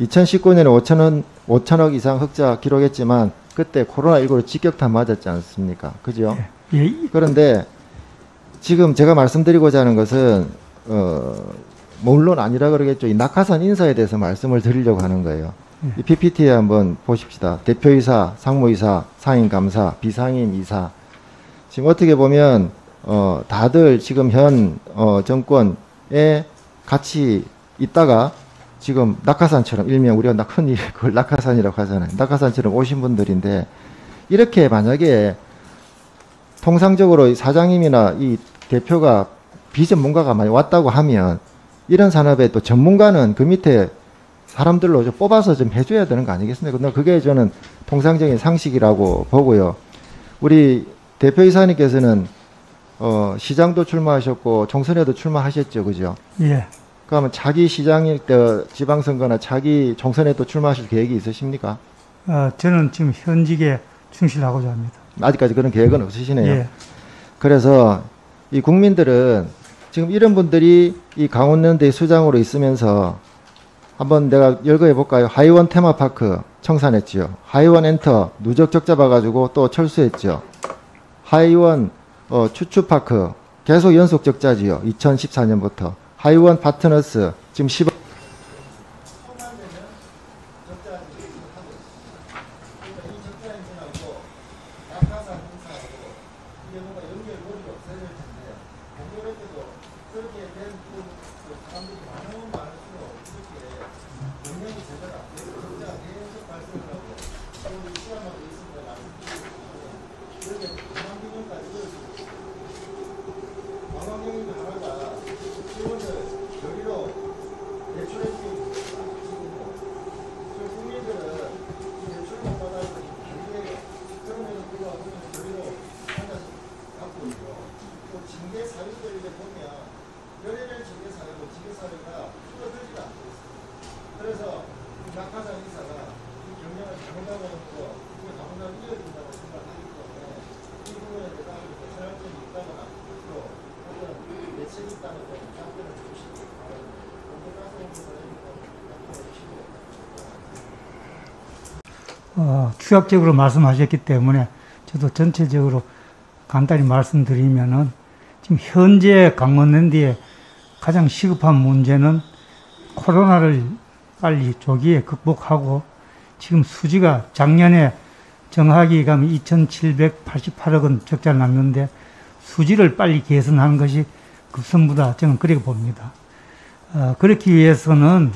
2019년에 5천억 이상 흑자 기록했지만 그때 코로나19로 직격탄 맞았지 않습니까? 그죠? 예. 그런데 지금 제가 말씀드리고자 하는 것은 물론 아니라 그러겠죠. 이 낙하산 인사에 대해서 말씀을 드리려고 하는 거예요. 이 PPT에 한번 보십시다. 대표이사, 상무이사, 상임감사, 비상임이사. 지금 어떻게 보면 다들 지금 현 정권에 같이 있다가 지금 낙하산처럼 일명 우리가 흔히 그걸 낙하산이라고 하잖아요. 낙하산처럼 오신 분들인데 이렇게 만약에 통상적으로 사장님이나 이 대표가 비전문가가 많이 왔다고 하면 이런 산업에 또 전문가는 그 밑에 사람들로 좀 뽑아서 좀 해줘야 되는 거 아니겠습니까? 근데 그게 저는 통상적인 상식이라고 보고요. 우리 대표이사님께서는 시장도 출마하셨고 총선에도 출마하셨죠, 그죠? 예. 그러면 차기 시장일 때 지방선거나 차기 총선에도 출마하실 계획이 있으십니까? 저는 지금 현직에 충실하고자 합니다. 아직까지 그런 계획은 없으시네요. 예. 그래서 이 국민들은 지금 이런 분들이 이 강원랜드의 수장으로 있으면서 한번 내가 열거해 볼까요? 하이원 테마파크 청산했지요. 하이원 엔터 누적 적자 봐가지고 또 철수했죠. 하이원 추추파크 계속 연속 적자지요. 2014년부터. 하이원 파트너스 지금 10억 추격적으로 말씀하셨기 때문에 저도 전체적으로 간단히 말씀드리면은 지금 현재 강원랜드의 가장 시급한 문제는 코로나를 빨리 조기에 극복하고 지금 수지가 작년에 정확히 가면 2,788억 원 적자를 났는데 수지를 빨리 개선하는 것이 급선무다. 저는 그렇게 봅니다. 그렇기 위해서는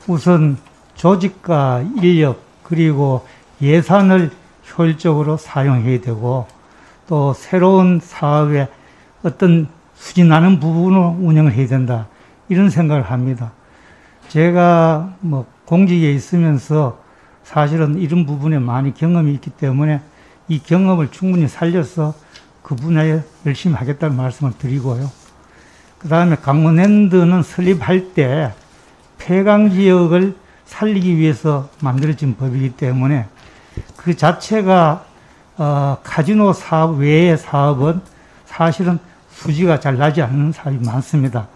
우선 조직과 인력 그리고 예산을 효율적으로 사용해야 되고 또 새로운 사업에 어떤 수진하는 부분을 운영을 해야 된다. 이런 생각을 합니다. 제가 뭐 공직에 있으면서 사실은 이런 부분에 많이 경험이 있기 때문에 이 경험을 충분히 살려서 그 분야에 열심히 하겠다는 말씀을 드리고요. 그 다음에 강원랜드는 설립할 때 폐강지역을 살리기 위해서 만들어진 법이기 때문에 그 자체가 카지노 사업 외의 사업은 사실은 수지가 잘 나지 않는 사업이 많습니다.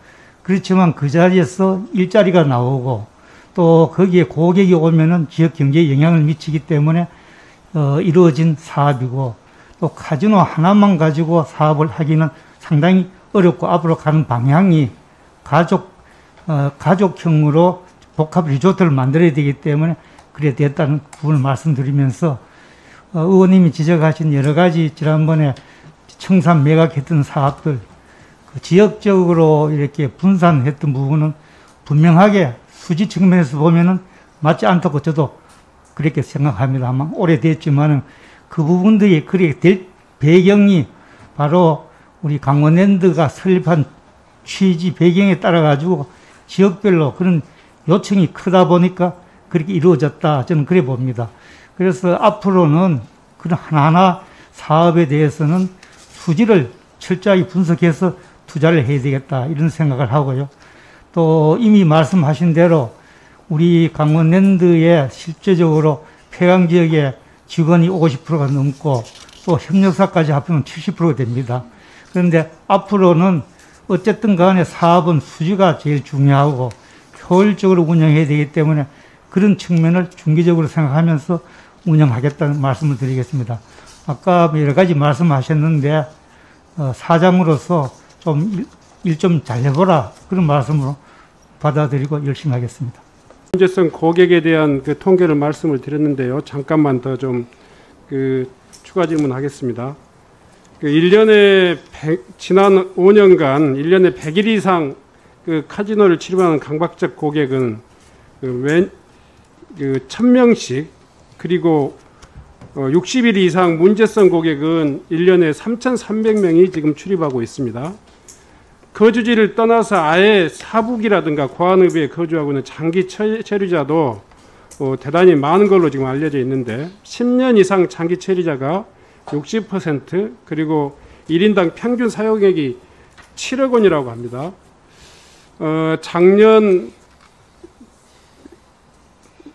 그렇지만 그 자리에서 일자리가 나오고 또 거기에 고객이 오면은 지역 경제에 영향을 미치기 때문에 이루어진 사업이고 또 카지노 하나만 가지고 사업을 하기는 상당히 어렵고 앞으로 가는 방향이 가족형으로 복합 리조트를 만들어야 되기 때문에 그래 됐다는 부분을 말씀드리면서 의원님이 지적하신 여러 가지 지난번에 청산 매각했던 사업들 그 지역적으로 이렇게 분산했던 부분은 분명하게 수지 측면에서 보면은 맞지 않다고 저도 그렇게 생각합니다만 오래됐지만은 그 부분들이 그렇게 될 배경이 바로 우리 강원랜드가 설립한 취지 배경에 따라 가지고 지역별로 그런 요청이 크다 보니까 그렇게 이루어졌다. 저는 그래 봅니다. 그래서 앞으로는 그런 하나하나 사업에 대해서는 수지를 철저하게 분석해서 투자를 해야 되겠다. 이런 생각을 하고요. 또 이미 말씀하신 대로 우리 강원랜드에 실제적으로 폐강지역에 직원이 50%가 넘고 또 협력사까지 합하면 70%가 됩니다. 그런데 앞으로는 어쨌든 간에 사업은 수지가 제일 중요하고 효율적으로 운영해야 되기 때문에 그런 측면을 중기적으로 생각하면서 운영하겠다는 말씀을 드리겠습니다. 아까 여러 가지 말씀하셨는데 사장으로서 좀 일 좀 잘 해보라 그런 말씀으로 받아들이고 열심히 하겠습니다. 문제성 고객에 대한 그 통계를 말씀을 드렸는데요. 잠깐만 더 좀 추가 질문하겠습니다. 지난 5년간 1년에 100일 이상 카지노를 출입하는 강박적 고객은 1000명씩, 그리고 60일 이상 문제성 고객은 1년에 3,300명이 지금 출입하고 있습니다. 거주지를 떠나서 아예 사북이라든가 고안읍에 거주하고 있는 장기 체류자도 대단히 많은 걸로 지금 알려져 있는데 10년 이상 장기 체류자가 60%, 그리고 1인당 평균 사용액이 7억 원이라고 합니다.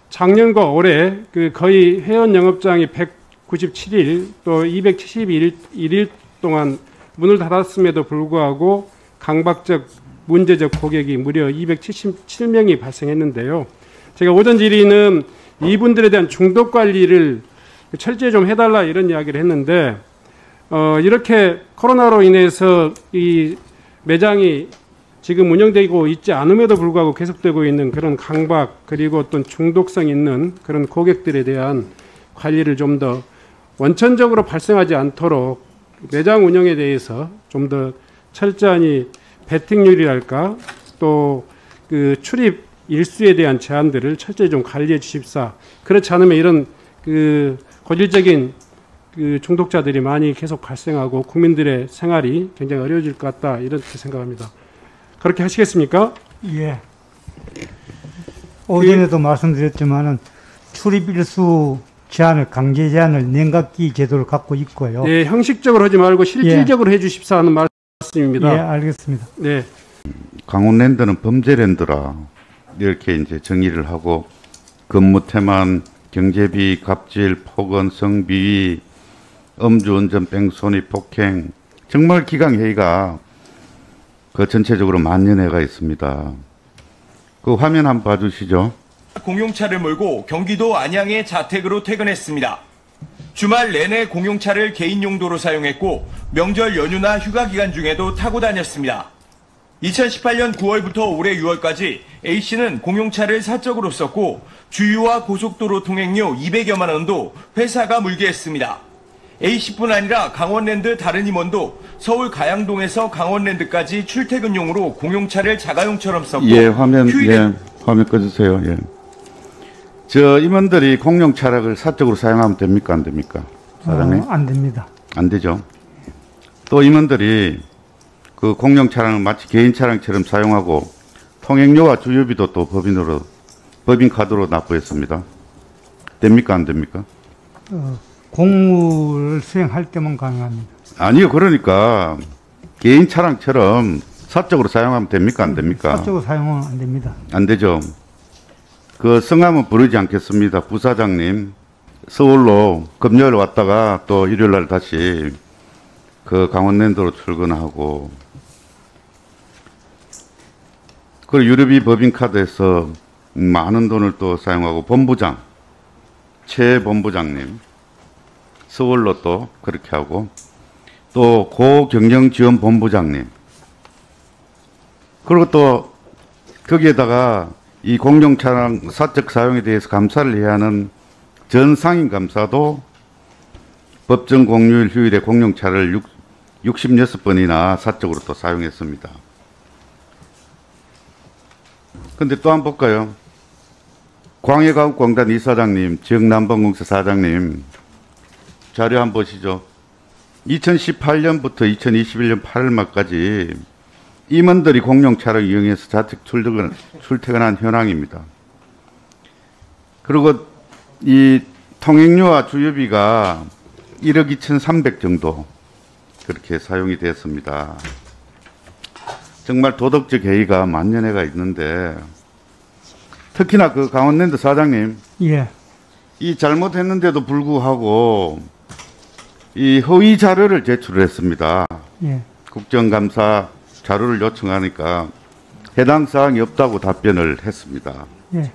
작년과 올해 거의 회원 영업장이 197일 또 271일 동안 문을 닫았음에도 불구하고 강박적 문제적 고객이 무려 277명이 발생했는데요. 제가 오전 질의는 이분들에 대한 중독 관리를 철저히 좀 해달라 이런 이야기를 했는데 이렇게 코로나로 인해서 이 매장이 지금 운영되고 있지 않음에도 불구하고 계속되고 있는 그런 강박, 그리고 어떤 중독성 있는 그런 고객들에 대한 관리를 좀 더 원천적으로 발생하지 않도록 매장 운영에 대해서 좀 더 철저히 베팅률이랄까 또 출입 일수에 대한 제한들을 철저히 좀 관리해 주십사. 그렇지 않으면 이런 고질적인 중독자들이 많이 계속 발생하고 국민들의 생활이 굉장히 어려워질 것 같다 이렇게 생각합니다. 그렇게 하시겠습니까? 예. 오전에도 말씀드렸지만은 출입일수 제한을 강제 제한을 냉각기 제도를 갖고 있고요. 네, 형식적으로 하지 말고 실질적으로 해주십사 하는 말씀입니다. 예, 알겠습니다. 네. 강원랜드는 범죄랜드라 이렇게 이제 정의를 하고 근무태만, 경제비, 갑질, 폭언, 성비위, 음주운전, 뺑소니, 폭행, 정말 기강회의가 전체적으로 만연해가 있습니다. 그 화면 한번 봐주시죠. 공용차를 몰고 경기도 안양의 자택으로 퇴근했습니다. 주말 내내 공용차를 개인 용도로 사용했고 명절 연휴나 휴가 기간 중에도 타고 다녔습니다. 2018년 9월부터 올해 6월까지 A씨는 공용차를 사적으로 썼고 주유와 고속도로 통행료 200여만 원도 회사가 물게 했습니다. A씨뿐 아니라 강원랜드 다른 임원도 서울 가양동에서 강원랜드까지 출퇴근용으로 공용차를 자가용처럼 썼고 화면 꺼주세요. 예. 저 임원들이 공용 차량을 사적으로 사용하면 됩니까, 안 됩니까, 사장님? 안 됩니다. 안 되죠. 또 임원들이 그 공용 차량을 마치 개인 차량처럼 사용하고 통행료와 주유비도 또 법인 카드로 납부했습니다. 됩니까, 안 됩니까? 공무를 수행할 때만 가능합니다. 아니요, 그러니까 개인 차량처럼 사적으로 사용하면 됩니까, 안 됩니까? 사적으로 사용은 안 됩니다. 안 되죠. 그 성함은 부르지 않겠습니다. 부사장님 서울로 금요일 왔다가 또 일요일 날 다시 그 강원랜드로 출근하고, 그리고 유류비 법인카드에서 많은 돈을 또 사용하고, 본부장 최 본부장님 서울로 또 그렇게 하고, 또 고경영지원본부장님, 그리고 또 거기에다가 이 공용차량 사적 사용에 대해서 감사를 해야 하는 전 상임감사도 법정 공휴일 휴일에 공용차를 66번이나 사적으로 또 사용했습니다. 근데 또 한번 볼까요? 광해가옥공단 이사장님, 지역난방공사 사장님 자료 한번 보시죠. 2018년부터 2021년 8월 말까지 임원들이 공용차를 이용해서 자택 출퇴근한 현황입니다. 그리고 이 통행료와 주유비가 1억 2,300 정도 그렇게 사용이 됐습니다. 정말 도덕적 해이가 만연해가 있는데, 특히나 그 강원랜드 사장님, 예. 이 잘못했는데도 불구하고 이 허위 자료를 제출을 했습니다. 예. 국정감사 자료를 요청하니까 해당 사항이 없다고 답변을 했습니다. 예.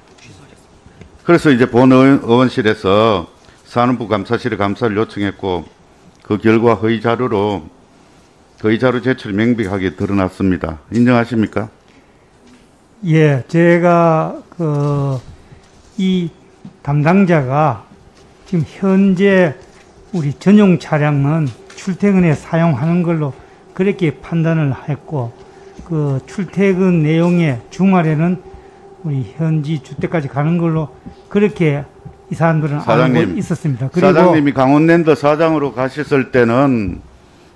그래서 이제 본 의원실에서 산업부 감사실에 감사를 요청했고 그 결과 허위 자료 제출이 명백하게 드러났습니다. 인정하십니까? 예, 제가 이 담당자가 지금 현재 우리 전용 차량은 출퇴근에 사용하는 걸로 그렇게 판단을 했고, 그 출퇴근 내용에 주말에는 우리 현지 주택까지 가는 걸로 그렇게 이 사람들은 알고 있었습니다. 그리고 사장님이 강원랜드 사장으로 가셨을 때는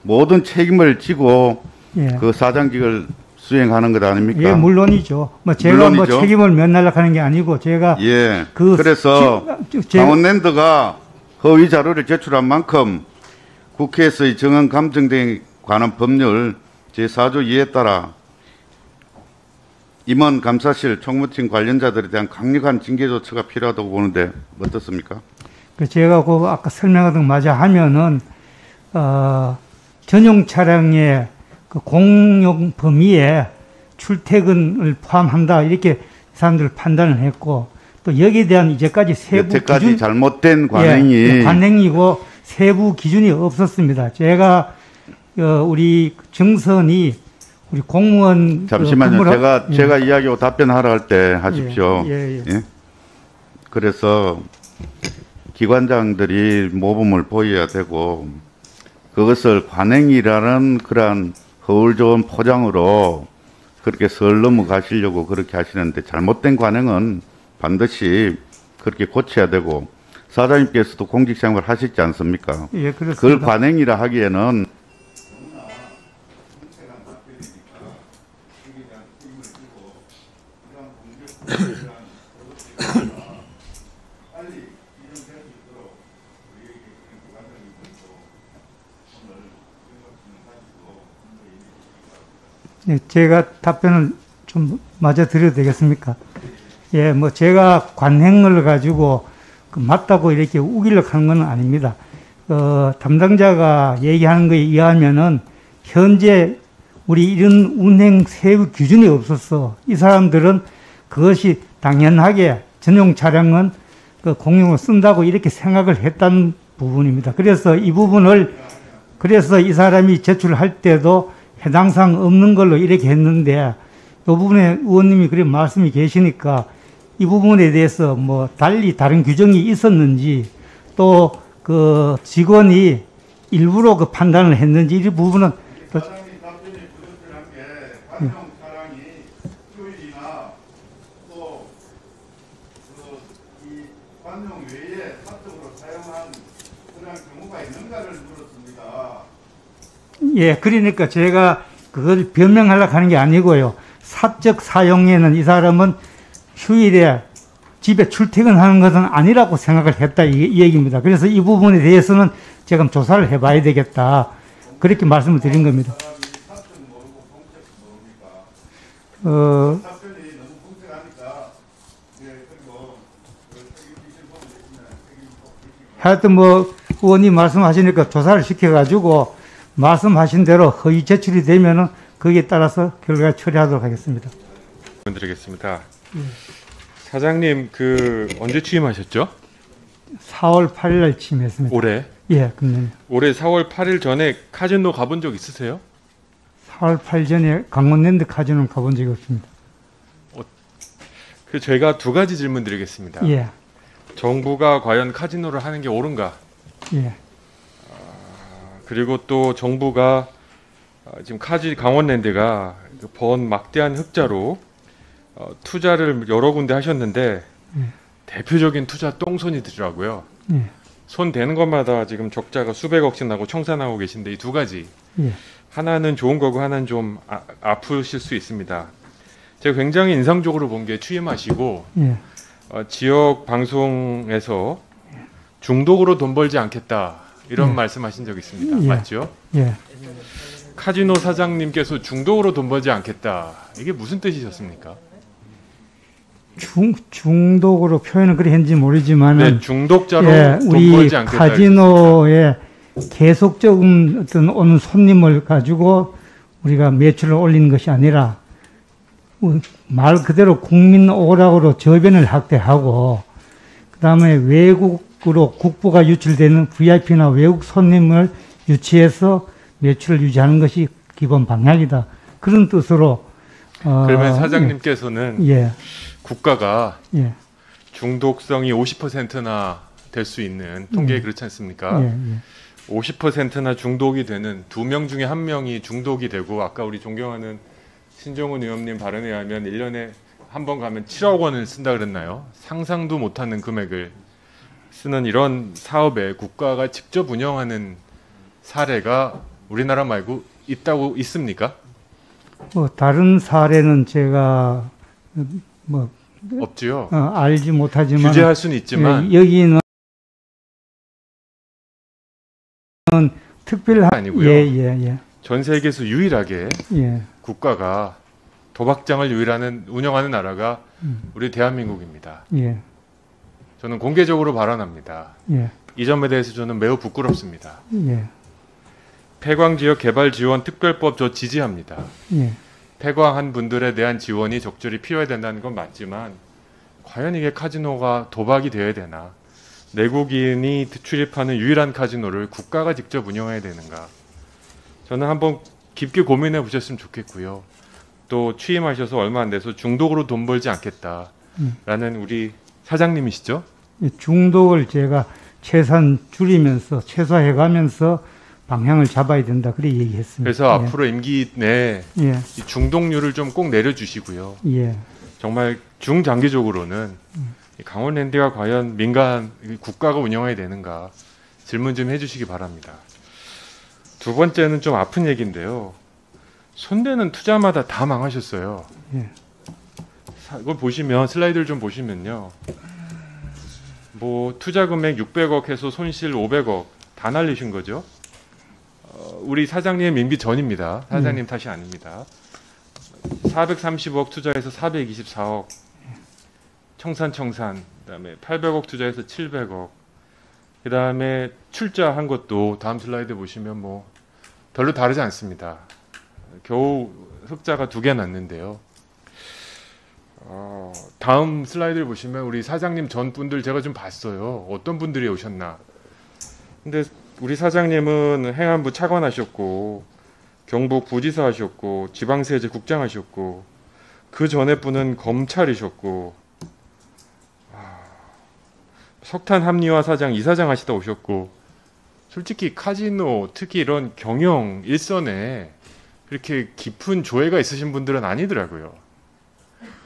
모든 책임을 지고 예. 그 사장직을 수행하는 것 아닙니까? 예, 물론이죠. 뭐 제가 물론이죠. 뭐 책임을 면하려고 하는 게 아니고 제가 예. 그 그래서 강원랜드가 허위 자료를 제출한 만큼 국회에서의 정한 감정 등에 관한 법률 제4조 2에 따라 임원 감사실 총무팀 관련자들에 대한 강력한 징계 조처가 필요하다고 보는데 어떻습니까? 제가 아까 설명하던 거 맞아 하면은 전용 차량의 그 공용 범위에 출퇴근을 포함한다 이렇게 사람들 판단을 했고, 또 여기에 대한 이제까지 세부 여태까지 기준, 잘못된 관행이 관행이고 세부 기준이 없었습니다. 제가 우리 정선이 우리 공무원 잠시만요. 제가 이야기하고 답변하라 할 때 하십시오. 예. 그래서 기관장들이 모범을 보여야 되고 그것을 관행이라는 그러한 허울 좋은 포장으로 그렇게 설 넘어가시려고 그렇게 하시는데, 잘못된 관행은 반드시 그렇게 고쳐야 되고, 사장님께서도 공직생활 하셨지 않습니까? 예, 그렇습니다. 그걸 관행이라 하기에는 네, 제가 답변을 좀 마저 드려도 되겠습니까? 예, 뭐 제가 관행을 가지고 맞다고 이렇게 우기려고 하는 건 아닙니다. 담당자가 얘기하는 거에 의하면은 현재 우리 이런 운행 세부 기준이 없었어. 이 사람들은 그것이 당연하게 전용 차량은 그 공용으로 쓴다고 이렇게 생각을 했다는 부분입니다. 그래서 이 부분을, 그래서 이 사람이 제출할 때도 해당 사항 없는 걸로 이렇게 했는데, 이 부분에 의원님이 그런 말씀이 계시니까 이 부분에 대해서 뭐 달리 다른 규정이 있었는지, 또 그 직원이 일부러 그 판단을 했는지, 이 부분은 또 사장님 답변이 부족한 게 관용 차량이 휴일이나 또 이 관용 외에 사적으로 사용한 그런 경우가 있는가를 물었습니다. 예, 그러니까 제가 그걸 변명하려고 하는 게 아니고요. 사적 사용에는 이 사람은 휴일에 집에 출퇴근하는 것은 아니라고 생각을 했다, 이 얘기입니다. 그래서 이 부분에 대해서는 제가 조사를 해봐야 되겠다, 그렇게 말씀을 드린 겁니다. 하여튼 뭐 의원님 말씀하시니까 조사를 시켜가지고 말씀하신 대로 허위 제출이 되면은 거기에 따라서 결과 처리하도록 하겠습니다. 드리겠습니다. 사장님 언제 취임하셨죠? 4월 8일 날 취임했습니다. 올해? 예, 금년. 올해 4월 8일 전에 카지노 가본 적 있으세요? 4월 8일 전에 강원랜드 카지노는 가본 적이 없습니다. 제가 두 가지 질문 드리겠습니다. 예, 정부가 과연 카지노를 하는 게 옳은가? 예, 그리고 또 정부가 지금 강원랜드가 번 막대한 흑자로 투자를 여러 군데 하셨는데 대표적인 투자 똥손이더라고요. 예, 손 대는 것마다 지금 적자가 수백억씩 나고 청산하고 계신데, 이 두 가지, 예, 하나는 좋은 거고 하나는 좀 아프실 수 있습니다. 제가 굉장히 인상적으로 본 게 취임하시고 예, 지역 방송에서 중독으로 돈 벌지 않겠다 이런 말씀하신 적 있습니다. 예. 맞죠? 예. 카지노 사장님께서 중독으로 돈 벌지 않겠다, 이게 무슨 뜻이셨습니까? 중독으로 표현은 그렇게 했는지 모르지만은, 네, 중독자로 예, 돈 우리 벌지 않겠다. 카지노에 계속적인 어떤 오는 손님을 가지고 우리가 매출을 올리는 것이 아니라 말 그대로 국민 오락으로 저변을 확대하고 그다음에 외국으로 국보가 유출되는 VIP나 외국 손님을 유치해서 매출을 유지하는 것이 기본 방향이다. 그런 뜻으로 그러면 사장님께서는 예, 국가가 예, 중독성이 50%나 될 수 있는 통계에 그렇지 않습니까? 예, 예. 50%나 중독이 되는 2명 중에 1명이 중독이 되고 아까 우리 존경하는 신종훈 의원님 발언에 의하면 1년에 한 번 가면 7억 원을 쓴다 그랬나요? 상상도 못하는 금액을 쓰는 이런 사업에 국가가 직접 운영하는 사례가 우리나라 말고 있습니까? 다른 사례는 제가 뭐 없지요. 알지 못하지만 규제할 수는 있지만 여기는 특별한 아니고요. 예. 전 세계에서 유일하게 예. 국가가 도박장을 운영하는 나라가 우리 대한민국입니다. 예. 저는 공개적으로 발언합니다. 예. 이 점에 대해서 저는 매우 부끄럽습니다. 예. 폐광지역 개발 지원 특별법 저 지지합니다. 예. 폐광한 분들에 대한 지원이 적절히 필요해야 된다는 건 맞지만 과연 이게 카지노가 도박이 되어야 되나? 내국인이 출입하는 유일한 카지노를 국가가 직접 운영해야 되는가? 저는 한번 깊게 고민해 보셨으면 좋겠고요. 또 취임하셔서 얼마 안 돼서 중독으로 돈 벌지 않겠다라는 우리 사장님이시죠? 중독을 제가 최소한 줄이면서 최소화해가면서 방향을 잡아야 된다 그렇게 얘기했습니다. 그래서 예. 앞으로 임기 내에 예. 이 중독률을 좀 꼭 내려주시고요. 예. 정말 중장기적으로는 이 강원랜드가 과연 민간 국가가 운영해야 되는가 질문 좀 해주시기 바랍니다. 두 번째는 좀 아픈 얘기인데요. 손대는 투자마다 다 망하셨어요. 예. 이걸 보시면 슬라이드를 좀 보시면요. 뭐 투자 금액 600억 해서 손실 500억 다 날리신 거죠. 우리 사장님의 민비 전입니다. 사장님 탓이 아닙니다. 430억 투자해서 424억 청산 그다음에 800억 투자해서 700억 그다음에 출자한 것도 다음 슬라이드 보시면 뭐 별로 다르지 않습니다. 겨우 흑자가 2개 났는데요. 다음 슬라이드를 보시면 우리 사장님 전 분들 제가 좀 봤어요. 어떤 분들이 오셨나. 근데 우리 사장님은 행안부 차관하셨고 경북 부지사 하셨고 지방세제 국장 하셨고 그 전에 분은 검찰이셨고 석탄 합리화 사장 이사장 하시다 오셨고 솔직히 카지노 특히 이런 경영 일선에 그렇게 깊은 조예가 있으신 분들은 아니더라고요.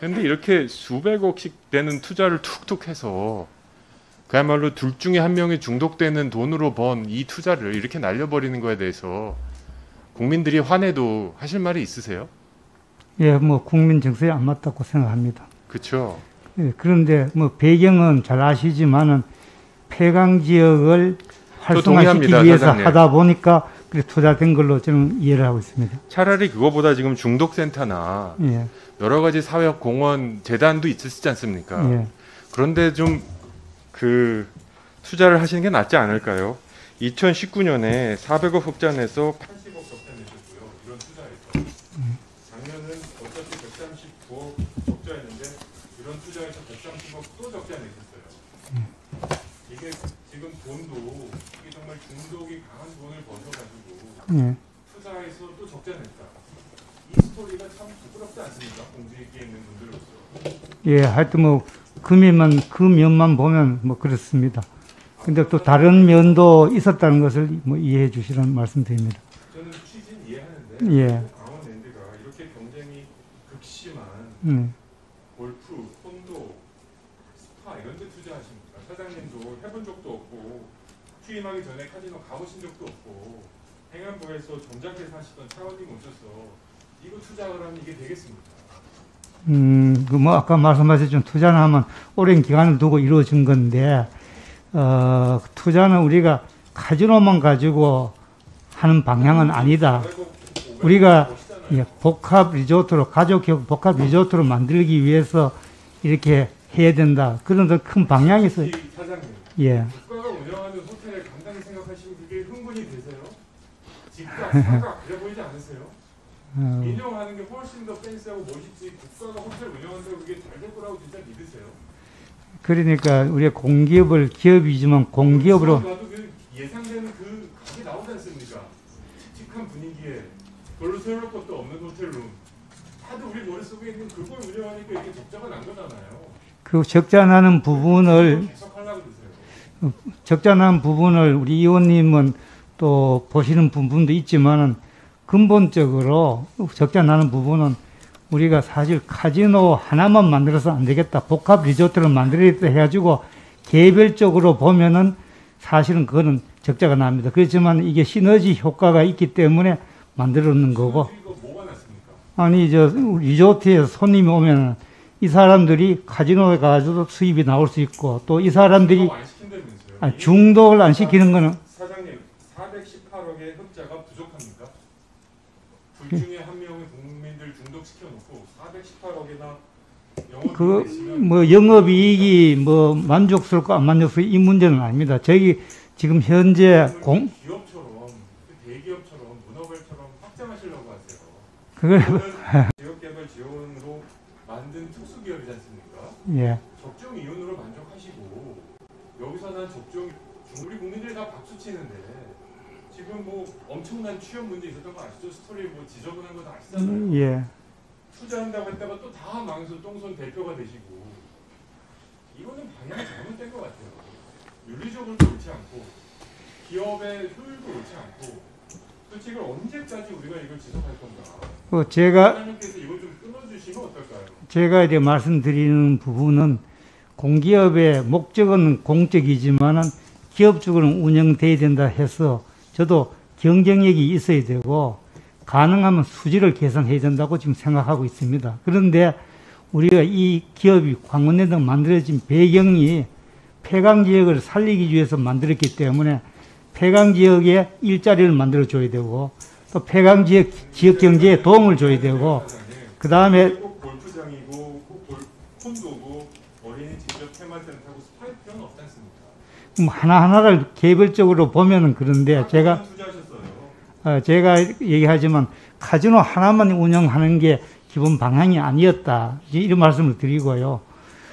근데 이렇게 수백억씩 되는 투자를 툭툭 해서 그야말로 둘 중에 한 명이 중독되는 돈으로 번 이 투자를 이렇게 날려버리는 거에 대해서 국민들이 화내도 하실 말이 있으세요? 예, 뭐 국민 정서에 안 맞다고 생각합니다. 그렇죠. 예, 그런데 뭐 배경은 잘 아시지만은 폐광 지역을 활성화시키기 동의합니다, 위해서 사장님. 하다 보니까 그래 투자된 걸로 저는 이해를 하고 있습니다. 차라리 그거보다 지금 중독센터나 예, 여러 가지 사회학 공원 재단도 있으시지 않습니까? 예, 그런데 좀 그 투자를 하시는 게 낫지 않을까요? 2019년에 400억 흑자 내서 80억 적자 내셨고요. 이런 투자에서 작년은 어차피 139억 적자였는데 이런 투자에서 130억 또 적자 내셨어요. 이게 지금 돈도 이게 정말 중독이 강한 돈을 버셔가지고 예. 투자해서 또 적자 냈다. 이 스토리가 참 부끄럽지 않습니까? 공직에 있는 분들로서. 예, 하여튼 뭐 그 면만 보면 뭐 그렇습니다. 근데 또 다른 면도 있었다는 것을 뭐 이해해 주시라는 말씀드립니다. 저는 취지는 이해하는데 예. 강원랜드가 이렇게 경쟁이 극심한 골프, 콘도, 스파 이런 데 투자하십니까? 사장님도 해본 적도 없고 취임하기 전에 카지노 가보신 적도 없고 행안부에서 전작해서 하시던 차관님 오셔서 이거 투자를 하면 이게 되겠습니까? 그 뭐 아까 말씀하셨지만 투자는 하면 오랜 기간을 두고 이루어진 건데 투자는 우리가 카지노만 가지고 하는 방향은 아니다. 우리가 예, 복합 리조트로 가족형 복합 리조트로 만들기 위해서 이렇게 해야 된다. 그런 더 큰 방향이 있어요. 사장님, 예. 국가가 운영하는 호텔을 간단히 생각하시면 그게 흥분이 되세요? 집값, 사가 그래 보이지 않으세요? 인용하는 게 훨씬 더 팬시하고 멋있지 국가가 호텔 운영한다고 그게 잘 될 거라고 진짜 믿으세요? 그러니까 우리가 공기업을 기업이지만 공기업으로 봐도 그 예상되는 그 값이 나오지 않습니까? 칙칙한 분위기에 별로 세울 것도 없는 호텔룸. 다들 우리 머릿속에 있는 그걸 운영하니까 이렇게 적자가 난 거잖아요. 그 적자 나는 부분을 계속 하려고 그러세요. 적자 난 부분을 우리 의원님은 또 보시는 부분도 있지만은 근본적으로 적자 나는 부분은 우리가 사실 카지노 하나만 만들어서 안 되겠다. 복합 리조트를 만들어야겠다 해가지고 개별적으로 보면은 사실은 그거는 적자가 납니다. 그렇지만 이게 시너지 효과가 있기 때문에 만들어 놓는 거고. 이거 뭐가 났습니까? 아니, 리조트에 손님이 오면 이 사람들이 카지노에 가서도 수입이 나올 수 있고 또 이 사람들이 안 시킨다면서요? 아니, 중독을 안 시키는 거는 사장님, 418억의 흑자가 부족합니까? 둘 중에 한 명의 국민들 중독시켜놓고 418억이나 그 영업이익 뭐 영업이익이 뭐 만족스럽고 안 만족스럽고 이 문제는 아닙니다. 저희 지금 현재 기업처럼 대기업처럼 문어발처럼 확장하시려고 하세요. 그걸 지역개발 지원으로 만든 특수기업이지 않습니까? 예. 적정 이윤으로 만족하시고 여기서 난 적정 우리 국민들이 다 박수 치는데 지금 뭐 엄청난 취업 문제 있었던 거 아시죠? 스토리 뭐 지저분한 거 다 아시잖아요. 예. 투자한다고 했다가 또 다 망해서 똥손 대표가 되시고 이거는 방향이 잘못된 것 같아요. 윤리적으로도 옳지 않고 기업의 효율도 옳지 않고 도대체 이걸 언제까지 우리가 이걸 지속할 건가? 제가 하나님께서 이걸 좀 끊어주시면 어떨까요? 제가 이제 말씀드리는 부분은 공기업의 목적은 공적이지만은 기업적으로 운영돼야 된다 해서 저도 경쟁력이 있어야 되고 가능하면 수지를 개선해야 된다고 지금 생각하고 있습니다. 그런데 우리가 이 기업이 광원랜드가 만들어진 배경이 폐광지역을 살리기 위해서 만들었기 때문에 폐광지역에 일자리를 만들어줘야 되고 또 폐광지역 지역 경제에 도움을 줘야 되고 그 다음에 꼭 골프장이고 꼭 콘도고 어린이 직접 테마센터고 스파이 필요는 없지 않습니까? 하나하나를 개별적으로 보면은 그런데 제가 얘기하지만 카지노 하나만 운영하는 게 기본 방향이 아니었다. 이런 말씀을 드리고요.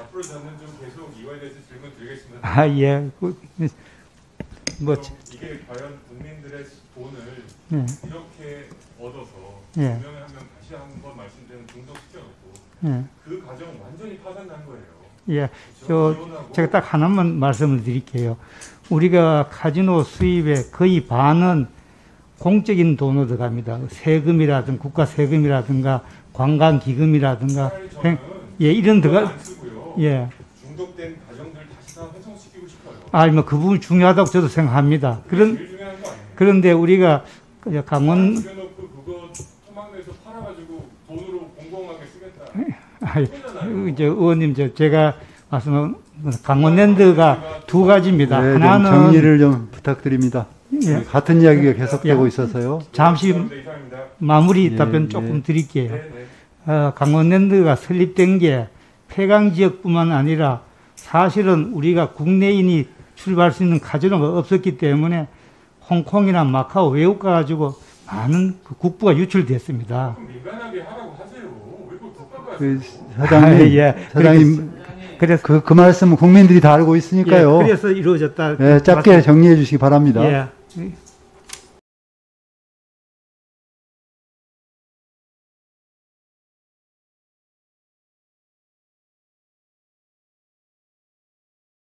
앞으로 저는 좀 계속 이거에 대해서 질문 드리겠습니다. 아, 예. 뭐, 이게 과연 국민들의 돈을 예. 이렇게 얻어서 예. 두 명에 한 명 다시 한번 말씀드리면 중독시켜놓고 예. 그 과정 완전히 파산난 거예요. 예. 지원하고 제가 딱 하나만 말씀을 드릴게요. 우리가 카지노 수입의 거의 반은 공적인 돈으로 들어갑니다. 세금이라든가 국가 세금이라든가 관광기금이라든가 예, 이런 들어가 안 쓰고요. 예. 중독된 가정들 다시 다 회성시키고 싶어요. 아니 뭐 그 부분 중요하다고 저도 생각합니다. 제일 중요한 거 아니에요? 그런데 우리가 강원 죽여놓고 그거 토막내서 팔아가지고 돈으로 공공하게 쓰겠다. 아니, 이제 의원님 제가 말씀한 강원랜드가 두 가지입니다. 네, 하나는 좀 정리를 좀 부탁드립니다. 예. 같은 이야기가 계속되고 있어서요. 잠시 마무리 예, 답변 예. 조금 드릴게요. 네네. 강원랜드가 설립된 게 폐광 지역뿐만 아니라 사실은 우리가 국내인이 출발할 수 있는 카지노가 없었기 때문에 홍콩이나 마카오 외국 가가지고 많은 그 국부가 유출됐습니다. 민간하게 하라고 하세요. 왜 그걸 국가가 그 사장님, 예. 사장님, 그래서 그 말씀은 국민들이 다 알고 있으니까요. 예, 그래서 이루어졌다. 예, 짧게 정리해 주시기 바랍니다. 예.